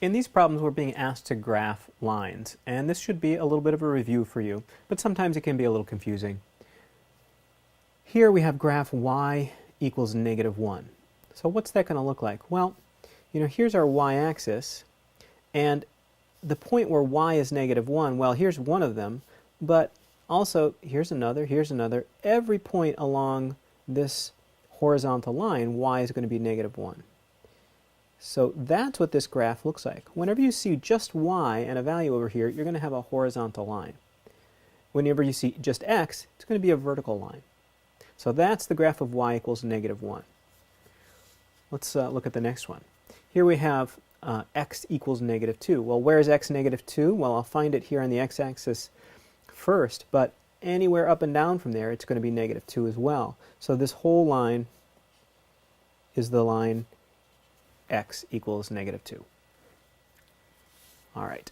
In these problems, we're being asked to graph lines, and this should be a little bit of a review for you, but sometimes it can be a little confusing. Here we have graph y equals -1. So what's that going to look like? Well, here's our y-axis, and the point where y is -1, well, here's one of them, but also here's another, here's another. Every point along this horizontal line, y is going to be -1. So that's what this graph looks like. Whenever you see just y and a value over here, you're going to have a horizontal line. Whenever you see just x, it's going to be a vertical line. So that's the graph of y equals -1. Let's look at the next one. Here we have x equals -2. Well, where is x -2? Well, I'll find it here on the x-axis first, but anywhere up and down from there, it's going to be -2 as well. So this whole line is the line x equals -2. All right.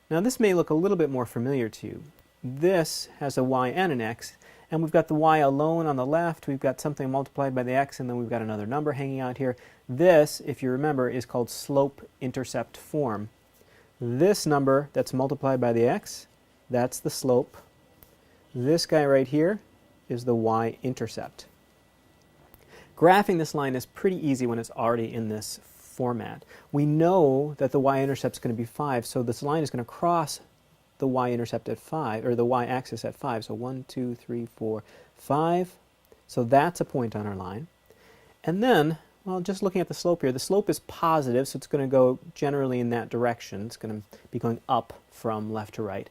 Now this may look a little bit more familiar to you. This has a y and an x, and we've got the y alone on the left, we've got something multiplied by the x, and then we've got another number hanging out here. This, if you remember, is called slope-intercept form. This number that's multiplied by the x, that's the slope. This guy right here is the y-intercept. Graphing this line is pretty easy when it's already in this format. We know that the y-intercept is going to be 5, so this line is going to cross the y-intercept at 5, or the y-axis at 5. So 1, 2, 3, 4, 5. So that's a point on our line. And then, well, just looking at the slope here, the slope is positive, so it's going to go generally in that direction. It's going to be going up from left to right.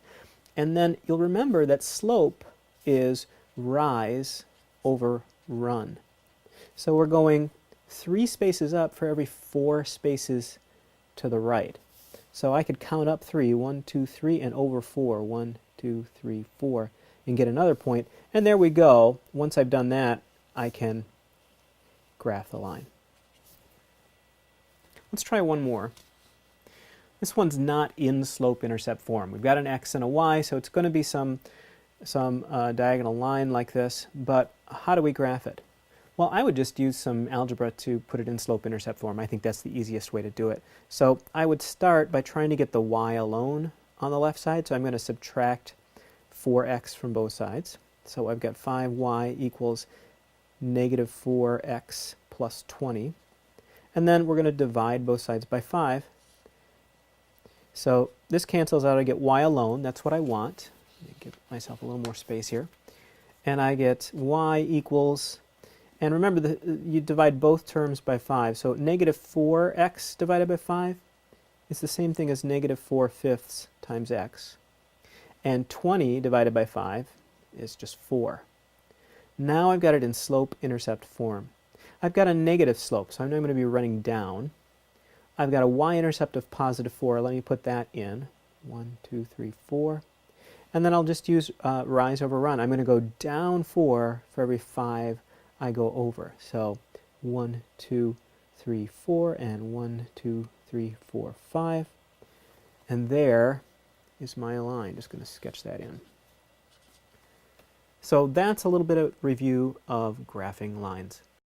And then you'll remember that slope is rise over run. So we're going 3 spaces up for every 4 spaces to the right. So I could count up 3, 1, 2, 3, and over 4, 1, 2, 3, 4, and get another point. And there we go. Once I've done that, I can graph the line. Let's try one more. This one's not in slope-intercept form. We've got an x and a y, so it's going to be some diagonal line like this, but how do we graph it? Well, I would just use some algebra to put it in slope-intercept form. I think that's the easiest way to do it. So I would start by trying to get the y alone on the left side. So I'm going to subtract 4x from both sides. So I've got 5y equals -4x plus 20. And then we're going to divide both sides by 5. So this cancels out. I get y alone. That's what I want. Let me give myself a little more space here. And I get y equals... And remember, you divide both terms by 5. So -4x divided by 5 is the same thing as -4/5 times x. And 20 divided by 5 is just 4. Now I've got it in slope-intercept form. I've got a negative slope, so I'm now going to be running down. I've got a y-intercept of +4. Let me put that in. 1, 2, 3, 4. And then I'll just use rise over run. I'm going to go down 4 for every 5 I go over. So 1, 2, 3, 4, and 1, 2, 3, 4, 5. And there is my line. Just going to sketch that in. So that's a little bit of review of graphing lines.